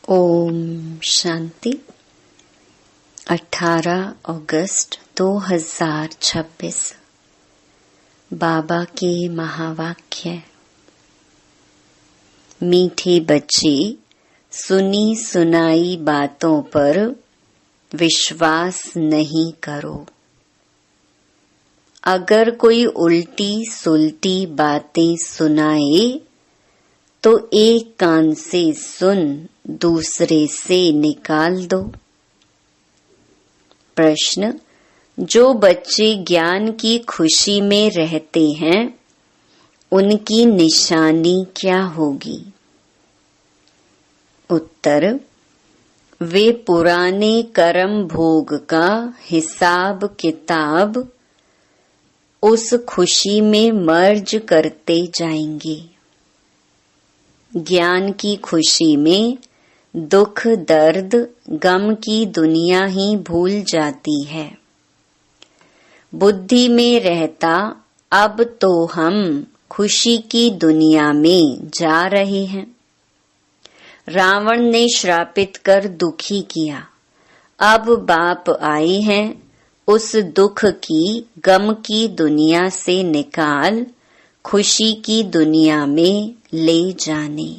ओम शांति। 18 अगस्त 2026 बाबा के महावाक्य। मीठे बच्चे, सुनी सुनाई बातों पर विश्वास नहीं करो। अगर कोई उल्टी सुलटी बातें सुनाए तो एक कान से सुन दूसरे से निकाल दो। प्रश्न: जो बच्चे ज्ञान की खुशी में रहते हैं उनकी निशानी क्या होगी? उत्तर: वे पुराने कर्म भोग का हिसाब किताब उस खुशी में मर्ज करते जाएंगे। ज्ञान की खुशी में दुख दर्द गम की दुनिया ही भूल जाती है। बुद्धि में रहता अब तो हम खुशी की दुनिया में जा रहे हैं। रावण ने श्रापित कर दुखी किया, अब बाप आए हैं उस दुख की गम की दुनिया से निकाल खुशी की दुनिया में ले जाने।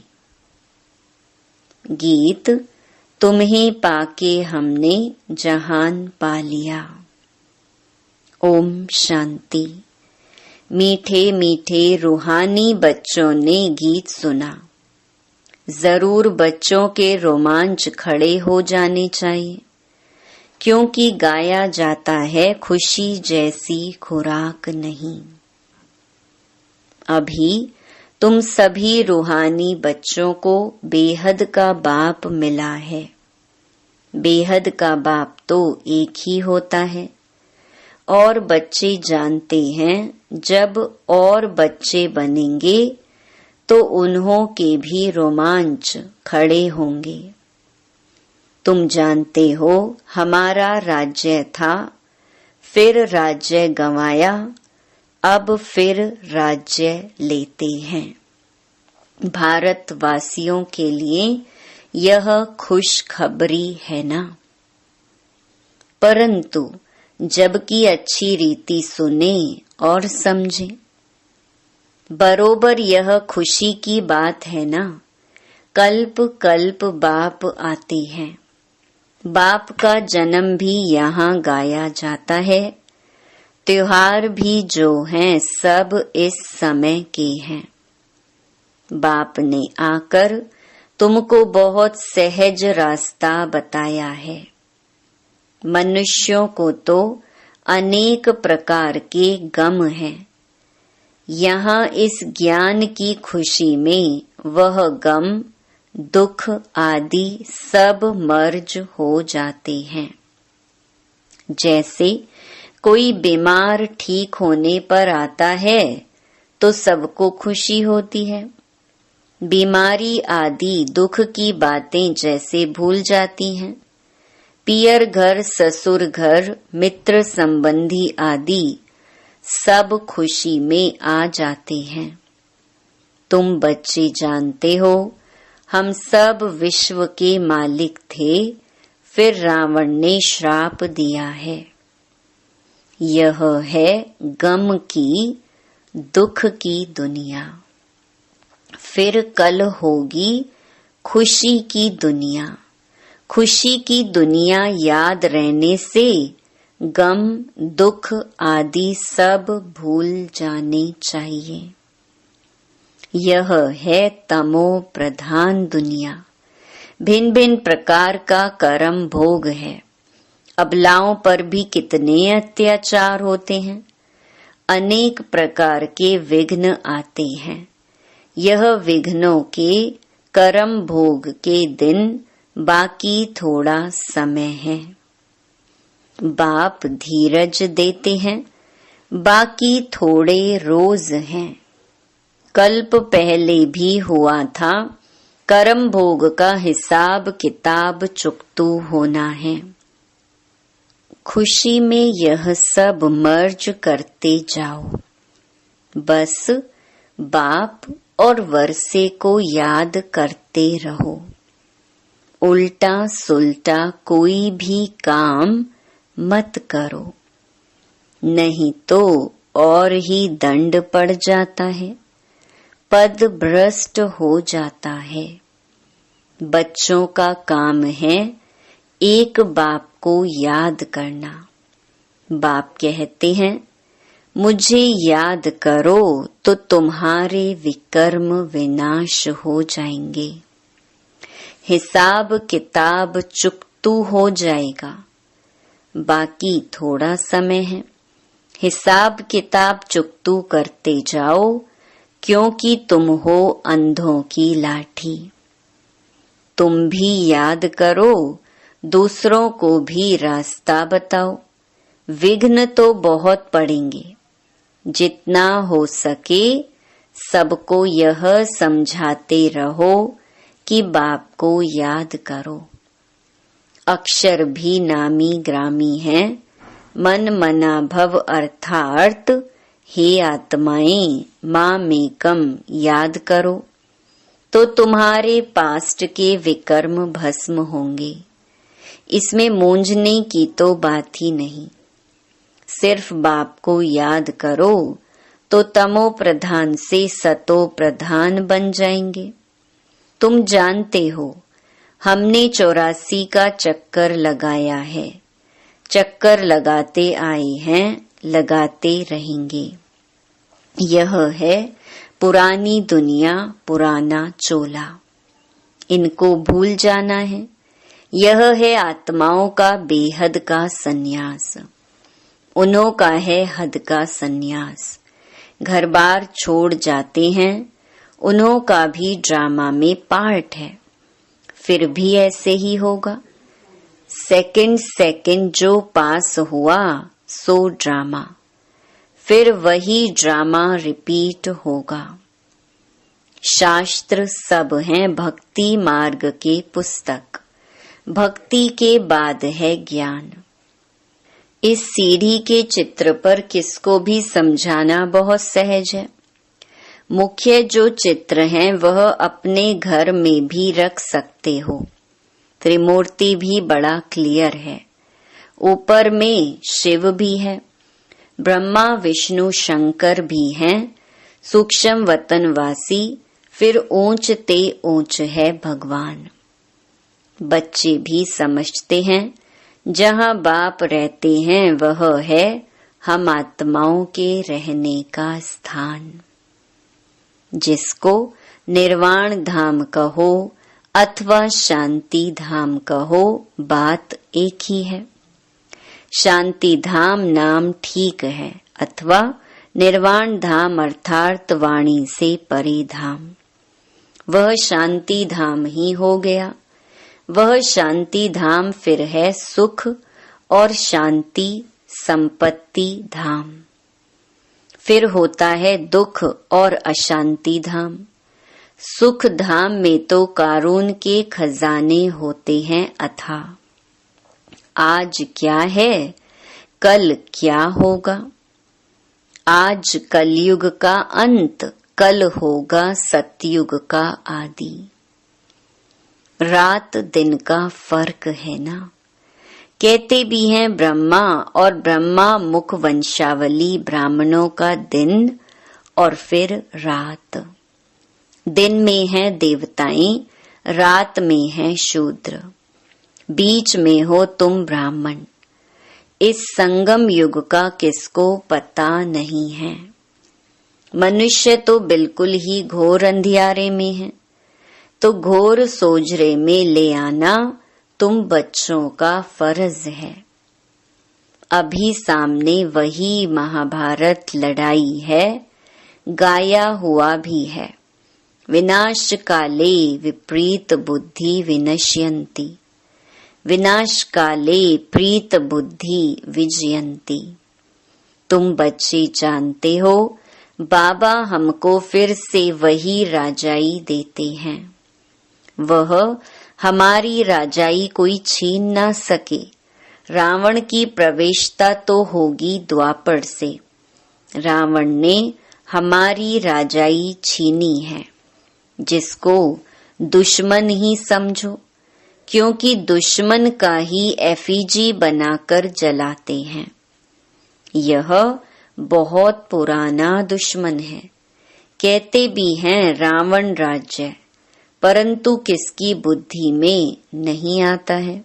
गीत: तुम्हें पाके हमने जहान पा लिया। ओम शांति। मीठे मीठे रूहानी बच्चों ने गीत सुना। जरूर बच्चों के रोमांच खड़े हो जाने चाहिए, क्योंकि गाया जाता है खुशी जैसी खुराक नहीं। अभी तुम सभी रूहानी बच्चों को बेहद का बाप मिला है। बेहद का बाप तो एक ही होता है और बच्चे जानते हैं जब और बच्चे बनेंगे तो उन्हों के भी रोमांच खड़े होंगे। तुम जानते हो हमारा राज्य था, फिर राज्य गंवाया, अब फिर राज्य लेते हैं। भारतवासियों के लिए यह खुशखबरी है ना? परंतु जबकि अच्छी रीति सुने और समझे। बरोबर यह खुशी की बात है ना। कल्प कल्प बाप आते हैं। बाप का जन्म भी यहाँ गाया जाता है। त्योहार भी जो हैं सब इस समय के हैं। बाप ने आकर तुमको बहुत सहज रास्ता बताया है। मनुष्यों को तो अनेक प्रकार के गम हैं। यहाँ इस ज्ञान की खुशी में वह गम दुख आदि सब मर्ज हो जाते हैं। जैसे कोई बीमार ठीक होने पर आता है तो सबको खुशी होती है। बीमारी आदि दुख की बातें जैसे भूल जाती हैं। पियर घर, ससुर घर, मित्र संबंधी आदि सब खुशी में आ जाते हैं। तुम बच्चे जानते हो हम सब विश्व के मालिक थे, फिर रावण ने श्राप दिया है। यह है गम की दुख की दुनिया। फिर कल होगी खुशी की दुनिया। खुशी की दुनिया याद रहने से गम दुख आदि सब भूल जाने चाहिए। यह है तमो प्रधान दुनिया। भिन्न भिन्न प्रकार का कर्म भोग है। अबलाओं पर भी कितने अत्याचार होते हैं। अनेक प्रकार के विघ्न आते हैं। यह विघ्नों के कर्म भोग के दिन बाकी थोड़ा समय है। बाप धीरज देते हैं, बाकी थोड़े रोज हैं। कल्प पहले भी हुआ था, कर्म भोग का हिसाब किताब चुकतू होना है। खुशी में यह सब मर्ज करते जाओ। बस बाप और वर्षे को याद करते रहो। उल्टा सुल्टा कोई भी काम मत करो, नहीं तो और ही दंड पड़ जाता है, पद भ्रष्ट हो जाता है। बच्चों का काम है एक बाप को याद करना। बाप कहते हैं, मुझे याद करो तो तुम्हारे विकर्म विनाश हो जाएंगे। हिसाब किताब चुकतू हो जाएगा। बाकी थोड़ा समय है, हिसाब किताब चुकतू करते जाओ, क्योंकि तुम हो अंधों की लाठी। तुम भी याद करो, दूसरों को भी रास्ता बताओ। विघ्न तो बहुत पड़ेंगे, जितना हो सके सबको यह समझाते रहो कि बाप को याद करो। अक्षर भी नामी ग्रामी है, मन मना भव अर्थार्थ। हे आत्माएं, मामेकम याद करो, तो तुम्हारे पास्ट के विकर्म भस्म होंगे। इसमें मूंझने की तो बात ही नहीं। सिर्फ बाप को याद करो तो तमो प्रधान से सतो प्रधान बन जाएंगे। तुम जानते हो, हमने 84 का चक्कर लगाया है, चक्कर लगाते आए हैं, लगाते रहेंगे। यह है पुरानी दुनिया, पुराना चोला, इनको भूल जाना है। यह है आत्माओं का बेहद का सन्यास, उन्हों का है हद का सन्यास। घर बार छोड़ जाते हैं, उन्हों का भी ड्रामा में पार्ट है। फिर भी ऐसे ही होगा। सेकंड सेकंड जो पास हुआ सो ड्रामा, फिर वही ड्रामा रिपीट होगा। शास्त्र सब हैं भक्ति मार्ग के पुस्तक, भक्ति के बाद है ज्ञान। इस सीढ़ी के चित्र पर किसको भी समझाना बहुत सहज है। मुख्य जो चित्र हैं वह अपने घर में भी रख सकते हो। त्रिमूर्ति भी बड़ा क्लियर है। ऊपर में शिव भी है, ब्रह्मा विष्णु शंकर भी हैं, सूक्ष्म वतनवासी, फिर ऊंच ते ऊंच है भगवान। बच्चे भी समझते हैं, जहाँ बाप रहते हैं वह है हम आत्माओं के रहने का स्थान। जिसको निर्वाण धाम कहो अथवा शांति धाम कहो, बात एक ही है। शांति धाम नाम ठीक है, अथवा निर्वाण धाम अर्थात वाणी से परे धाम। वह शांति धाम ही हो गया। वह शांति धाम फिर है सुख और शांति संपत्ति धाम। फिर होता है दुख और अशांति धाम। सुख धाम में तो कारून के खजाने होते हैं अथाह। आज क्या है, कल क्या होगा। आज कलयुग का अंत, कल होगा सतयुग का आदि। रात दिन का फर्क है ना। कहते भी हैं ब्रह्मा, और ब्रह्मा मुख वंशावली ब्राह्मणों का दिन और फिर रात। दिन में है देवताएं, रात में है शूद्र, बीच में हो तुम ब्राह्मण। इस संगम युग का किसको पता नहीं है। मनुष्य तो बिल्कुल ही घोर अंधियारे में है, तो घोर सोजरे में ले आना तुम बच्चों का फर्ज है। अभी सामने वही महाभारत लड़ाई है, गाया हुआ भी है। विनाश काले विपरीत बुद्धि विनश्यन्ति, विनाश काले प्रीत बुद्धि विजयन्ति। तुम बच्चे जानते हो, बाबा हमको फिर से वही राजाई देते हैं। वह हमारी राजाई कोई छीन ना सके। रावण की प्रवेशता तो होगी द्वापर से। रावण ने हमारी राजाई छीनी है। जिसको दुश्मन ही समझो, क्योंकि दुश्मन का ही एफिजी बनाकर जलाते हैं। यह बहुत पुराना दुश्मन है। कहते भी हैं रावण राज्य, परंतु किसकी बुद्धि में नहीं आता है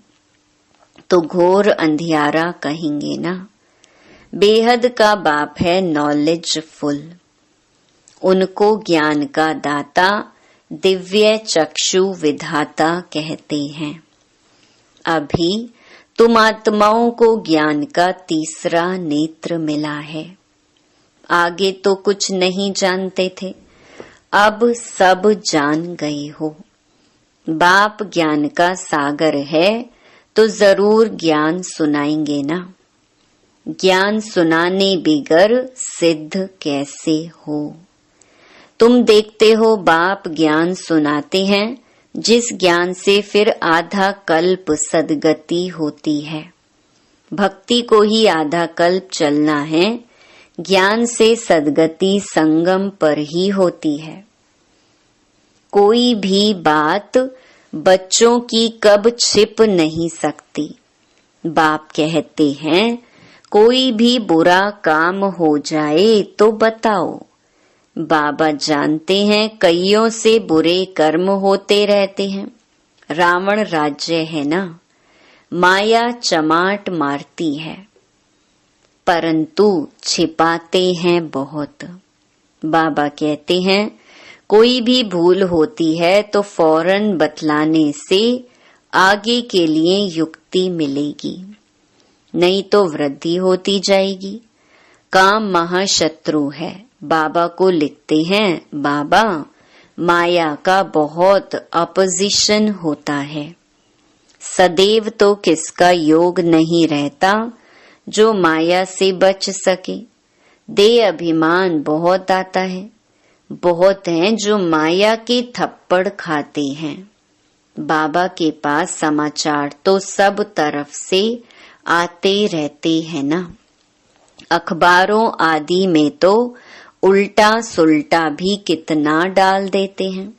तो घोर अंधियारा कहेंगे ना। बेहद का बाप है नॉलेजफुल, उनको ज्ञान का दाता, दिव्य चक्षु विधाता कहते हैं। अभी तुम आत्माओं को ज्ञान का तीसरा नेत्र मिला है। आगे तो कुछ नहीं जानते थे, अब सब जान गए हो। बाप ज्ञान का सागर है तो जरूर ज्ञान सुनाएंगे ना। ज्ञान सुनाने बिगर सिद्ध कैसे हो। तुम देखते हो बाप ज्ञान सुनाते हैं, जिस ज्ञान से फिर आधा कल्प सदगति होती है। भक्ति को ही आधा कल्प चलना है, ज्ञान से सदगति संगम पर ही होती है। कोई भी बात बच्चों की कब छिप नहीं सकती। बाप कहते हैं कोई भी बुरा काम हो जाए तो बताओ। बाबा जानते हैं कईयों से बुरे कर्म होते रहते हैं। रावण राज्य है ना, माया चमाट मारती है, परंतु छिपाते हैं बहुत। बाबा कहते हैं कोई भी भूल होती है तो फौरन बतलाने से आगे के लिए युक्ति मिलेगी, नहीं तो वृद्धि होती जाएगी। काम महाशत्रु है। बाबा को लिखते हैं बाबा माया का बहुत अपोजिशन होता है। सदैव तो किसका योग नहीं रहता जो माया से बच सके। देह अभिमान बहुत आता है। बहुत हैं जो माया के थप्पड़ खाते हैं। बाबा के पास समाचार तो सब तरफ से आते रहते हैं ना। अखबारों आदि में तो उल्टा सुल्टा भी कितना डाल देते हैं।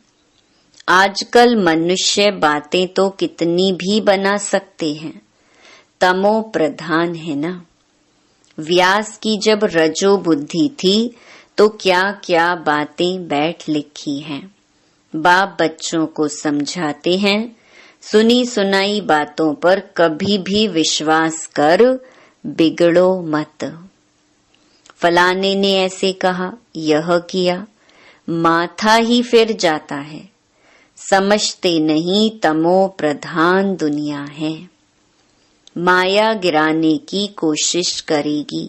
आजकल मनुष्य बातें तो कितनी भी बना सकते हैं, तमो प्रधान है ना। व्यास की जब रजो बुद्धि थी तो क्या क्या बातें बैठ लिखी हैं। बाप बच्चों को समझाते हैं सुनी सुनाई बातों पर कभी भी विश्वास कर बिगड़ो मत। फलाने ने ऐसे कहा, यह किया, माथा ही फिर जाता है। समझते नहीं तमो प्रधान दुनिया है। माया गिराने की कोशिश करेगी।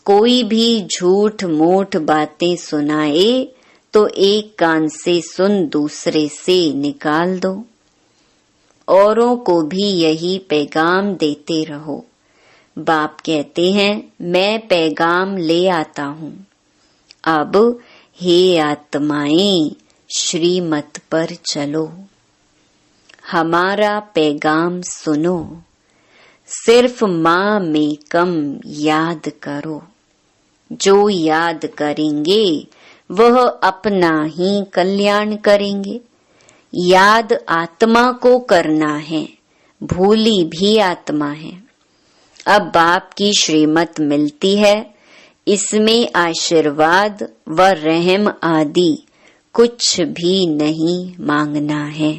कोई भी झूठ मूठ बातें सुनाए तो एक कान से सुन दूसरे से निकाल दो। औरों को भी यही पैगाम देते रहो। बाप कहते हैं मैं पैगाम ले आता हूँ। अब हे आत्माएं श्रीमत पर चलो, हमारा पैगाम सुनो। सिर्फ माँ में कम याद करो। जो याद करेंगे वह अपना ही कल्याण करेंगे। याद आत्मा को करना है, भूली भी आत्मा है। अब बाप की श्रीमत मिलती है, इसमें आशीर्वाद व रहम आदि कुछ भी नहीं मांगना है।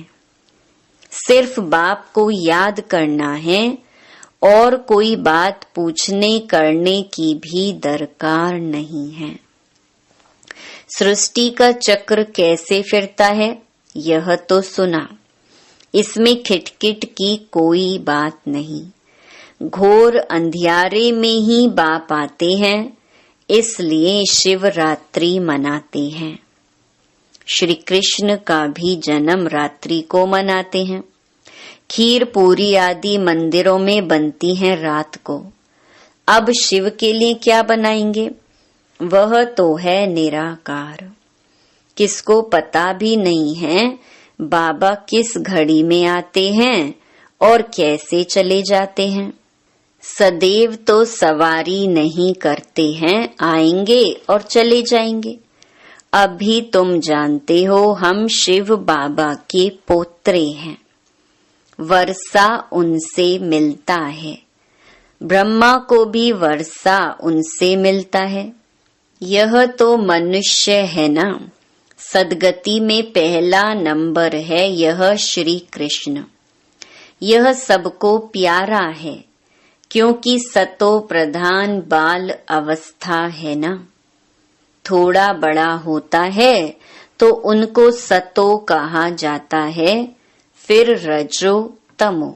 सिर्फ बाप को याद करना है और कोई बात पूछने करने की भी दरकार नहीं है। सृष्टि का चक्र कैसे फिरता है यह तो सुना। इसमें खिटखिट की कोई बात नहीं। घोर अंधियारे में ही बाप आते हैं, इसलिए शिवरात्रि मनाते हैं। श्री कृष्ण का भी जन्म रात्रि को मनाते हैं। खीर पूरी आदि मंदिरों में बनती हैं रात को। अब शिव के लिए क्या बनाएंगे? वह तो है निराकार। किसको पता भी नहीं है बाबा किस घड़ी में आते हैं और कैसे चले जाते हैं। सदैव तो सवारी नहीं करते हैं, आएंगे और चले जाएंगे। अभी तुम जानते हो हम शिव बाबा के पोत्रे हैं। वर्षा उनसे मिलता है। ब्रह्मा को भी वर्षा उनसे मिलता है। यह तो मनुष्य है ना। सदगति में पहला नंबर है यह श्री कृष्ण। यह सबको प्यारा है, क्योंकि सतो प्रधान बाल अवस्था है ना। थोड़ा बड़ा होता है तो उनको सतो कहा जाता है, फिर रजो तमो।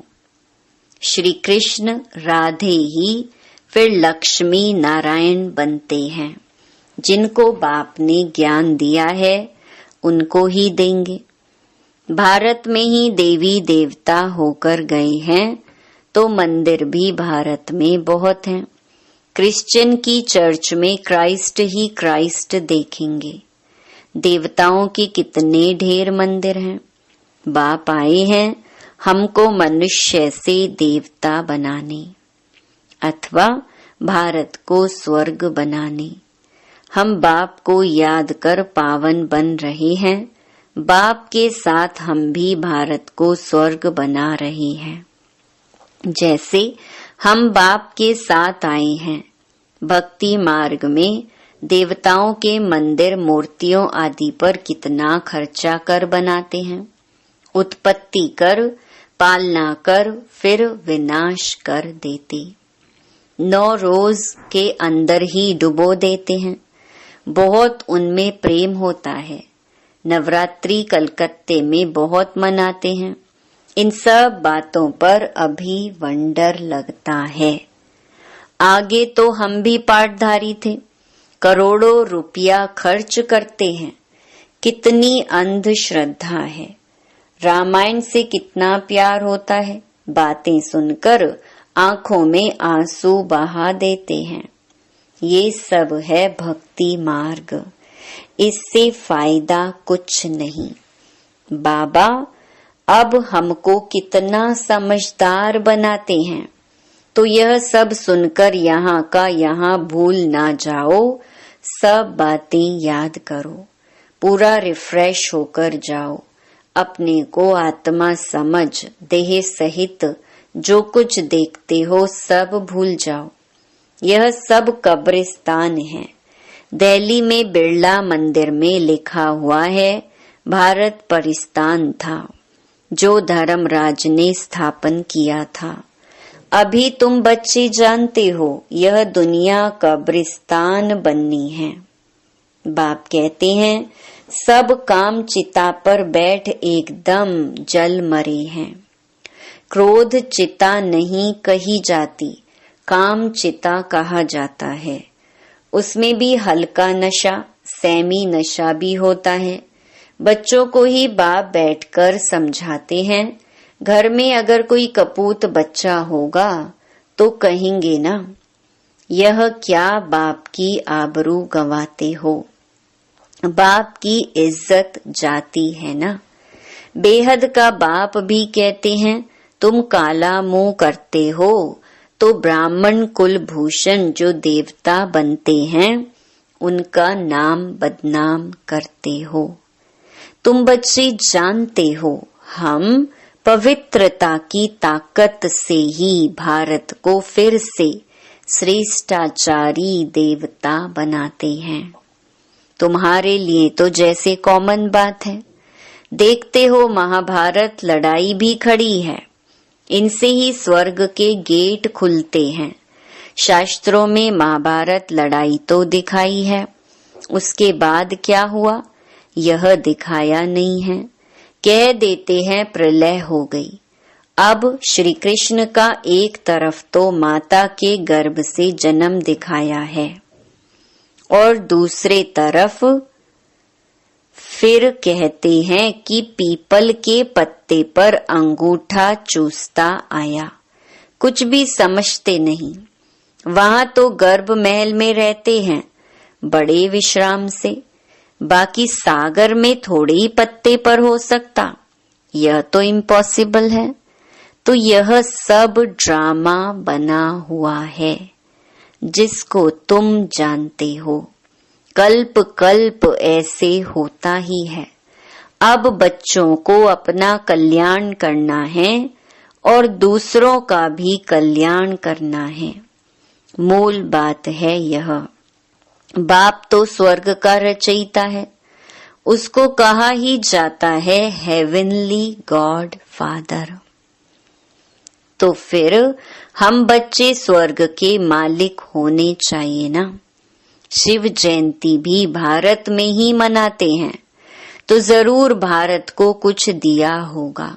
श्री कृष्ण राधे ही फिर लक्ष्मी नारायण बनते हैं। जिनको बाप ने ज्ञान दिया है उनको ही देंगे। भारत में ही देवी देवता होकर गए हैं तो मंदिर भी भारत में बहुत हैं। क्रिश्चियन की चर्च में क्राइस्ट ही क्राइस्ट देखेंगे। देवताओं के कितने ढेर मंदिर हैं। बाप आए हैं हमको मनुष्य से देवता बनाने अथवा भारत को स्वर्ग बनाने। हम बाप को याद कर पावन बन रहे हैं। बाप के साथ हम भी भारत को स्वर्ग बना रहे हैं। जैसे हम बाप के साथ आए हैं। भक्ति मार्ग में देवताओं के मंदिर मूर्तियों आदि पर कितना खर्चा कर बनाते हैं। उत्पत्ति कर, पालना कर, फिर विनाश कर देते। 9 रोज के अंदर ही डुबो देते हैं। बहुत उनमें प्रेम होता है। नवरात्रि कलकत्ते में बहुत मनाते हैं। इन सब बातों पर अभी वंडर लगता है। आगे तो हम भी पाठधारी थे। करोड़ों रुपया खर्च करते हैं। कितनी अंधश्रद्धा है। रामायण से कितना प्यार होता है। बातें सुनकर आंखों में आंसू बहा देते हैं। ये सब है भक्ति मार्ग। इससे फायदा कुछ नहीं। बाबा अब हमको कितना समझदार बनाते हैं। तो यह सब सुनकर यहाँ का यहाँ भूल ना जाओ। सब बातें याद करो। पूरा रिफ्रेश होकर जाओ। अपने को आत्मा समझ देह सहित जो कुछ देखते हो सब भूल जाओ। यह सब कब्रिस्तान है। दिल्ली में बिरला मंदिर में लिखा हुआ है भारत परिस्तान था जो धर्मराज ने स्थापन किया था। अभी तुम बच्चे जानते हो यह दुनिया कब्रिस्तान बननी है। बाप कहते हैं सब काम चिता पर बैठ एकदम जल मरे हैं। क्रोध चिता नहीं कही जाती, काम चिता कहा जाता है। उसमें भी हल्का नशा, सैमी नशा भी होता है। बच्चों को ही बाप बैठकर समझाते हैं। घर में अगर कोई कपूत बच्चा होगा तो कहेंगे ना, यह क्या बाप की आबरू गंवाते हो। बाप की इज्जत जाती है ना। बेहद का बाप भी कहते हैं तुम काला मुंह करते हो तो ब्राह्मण कुलभूषण जो देवता बनते हैं उनका नाम बदनाम करते हो। तुम बच्चे जानते हो हम पवित्रता की ताकत से ही भारत को फिर से श्रेष्ठाचारी देवता बनाते हैं। तुम्हारे लिए तो जैसे कॉमन बात है। देखते हो महाभारत लड़ाई भी खड़ी है। इनसे ही स्वर्ग के गेट खुलते हैं। शास्त्रों में महाभारत लड़ाई तो दिखाई है, उसके बाद क्या हुआ यह दिखाया नहीं है। कह देते हैं प्रलय हो गई। अब श्री कृष्ण का एक तरफ तो माता के गर्भ से जन्म दिखाया है और दूसरे तरफ फिर कहते हैं कि पीपल के पत्ते पर अंगूठा चूसता आया। कुछ भी समझते नहीं। वहां तो गर्भ महल में रहते हैं बड़े विश्राम से। बाकी सागर में थोड़े ही पत्ते पर हो सकता, यह तो इम्पॉसिबल है। तो यह सब ड्रामा बना हुआ है जिसको तुम जानते हो। कल्प कल्प ऐसे होता ही है। अब बच्चों को अपना कल्याण करना है और दूसरों का भी कल्याण करना है। मूल बात है यह। बाप तो स्वर्ग का रचयिता है, उसको कहा ही जाता है हेवनली गॉड फादर। तो फिर हम बच्चे स्वर्ग के मालिक होने चाहिए ना। शिव जयंती भी भारत में ही मनाते हैं, तो जरूर भारत को कुछ दिया होगा।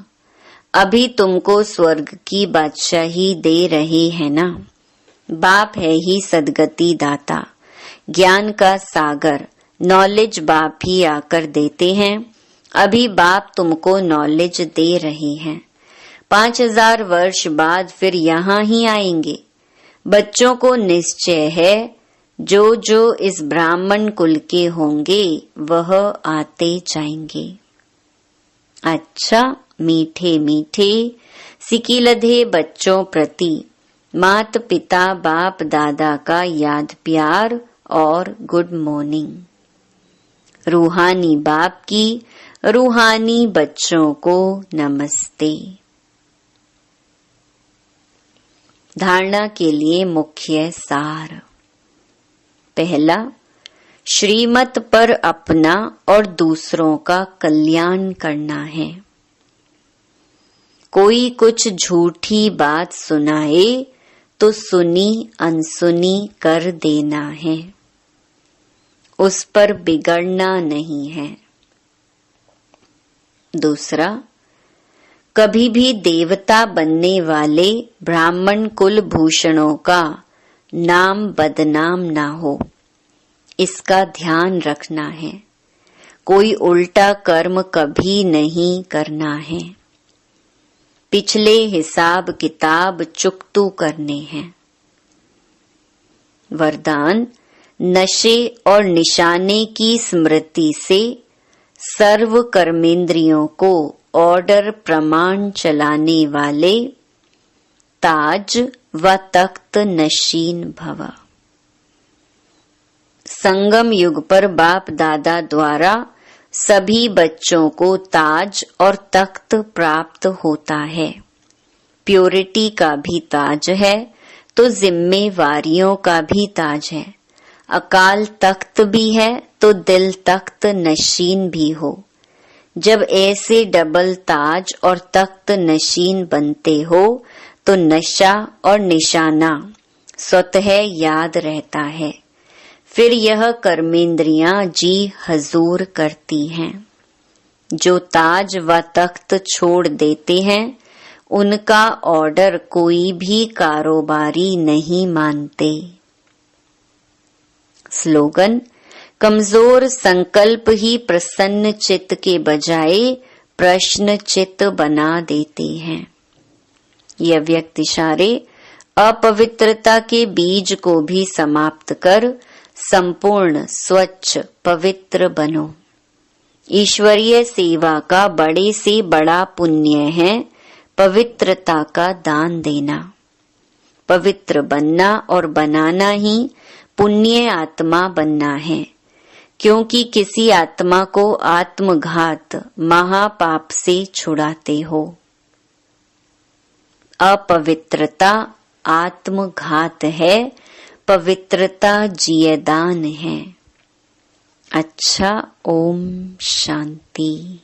अभी तुमको स्वर्ग की बादशाही दे रहे हैं ना। बाप है ही सदगति दाता, ज्ञान का सागर, नॉलेज बाप ही आकर देते हैं। अभी बाप तुमको नॉलेज दे रहे हैं, 5000 वर्ष बाद फिर यहाँ ही आएंगे। बच्चों को निश्चय है जो जो इस ब्राह्मण कुल के होंगे वह आते जाएंगे। अच्छा, मीठे मीठे सिकिलधे बच्चों प्रति मात पिता बाप दादा का याद प्यार और गुड मॉर्निंग। रूहानी बाप की रूहानी बच्चों को नमस्ते। धारणा के लिए मुख्य सार। पहला, श्रीमत पर अपना और दूसरों का कल्याण करना है। कोई कुछ झूठी बात सुनाए तो सुनी अनसुनी कर देना है, उस पर बिगड़ना नहीं है। दूसरा, कभी भी देवता बनने वाले ब्राह्मण कुल भूषणों का नाम बदनाम ना हो, इसका ध्यान रखना है। कोई उल्टा कर्म कभी नहीं करना है। पिछले हिसाब किताब चुकतू करने हैं। वरदान, नशे और निशाने की स्मृति से सर्व कर्मेंद्रियों को ऑर्डर प्रमाण चलाने वाले ताज व तख्त नशीन भव। संगम युग पर बाप दादा द्वारा सभी बच्चों को ताज और तख्त प्राप्त होता है। प्योरिटी का भी ताज है तो जिम्मेवारियों का भी ताज है। अकाल तख्त भी है तो दिल तख्त नशीन भी हो। जब ऐसे डबल ताज और तख्त नशीन बनते हो तो नशा और निशाना स्वतः याद रहता है। फिर यह कर्मेंद्रियां जी हजूर करती हैं। जो ताज व तख्त छोड़ देते हैं उनका ऑर्डर कोई भी कारोबारी नहीं मानते। स्लोगन, कमजोर संकल्प ही प्रसन्न चित्त के बजाय प्रश्न चित्त बना देते हैं। यह व्यक्ति सारे अपवित्रता के बीज को भी समाप्त कर संपूर्ण स्वच्छ पवित्र बनो। ईश्वरीय सेवा का बड़े से बड़ा पुण्य है पवित्रता का दान देना। पवित्र बनना और बनाना ही पुण्य आत्मा बनना है, क्योंकि किसी आत्मा को आत्मघात महापाप से छुड़ाते हो। अपवित्रता आत्मघात है, पवित्रता जियदान है। अच्छा, ओम शांति।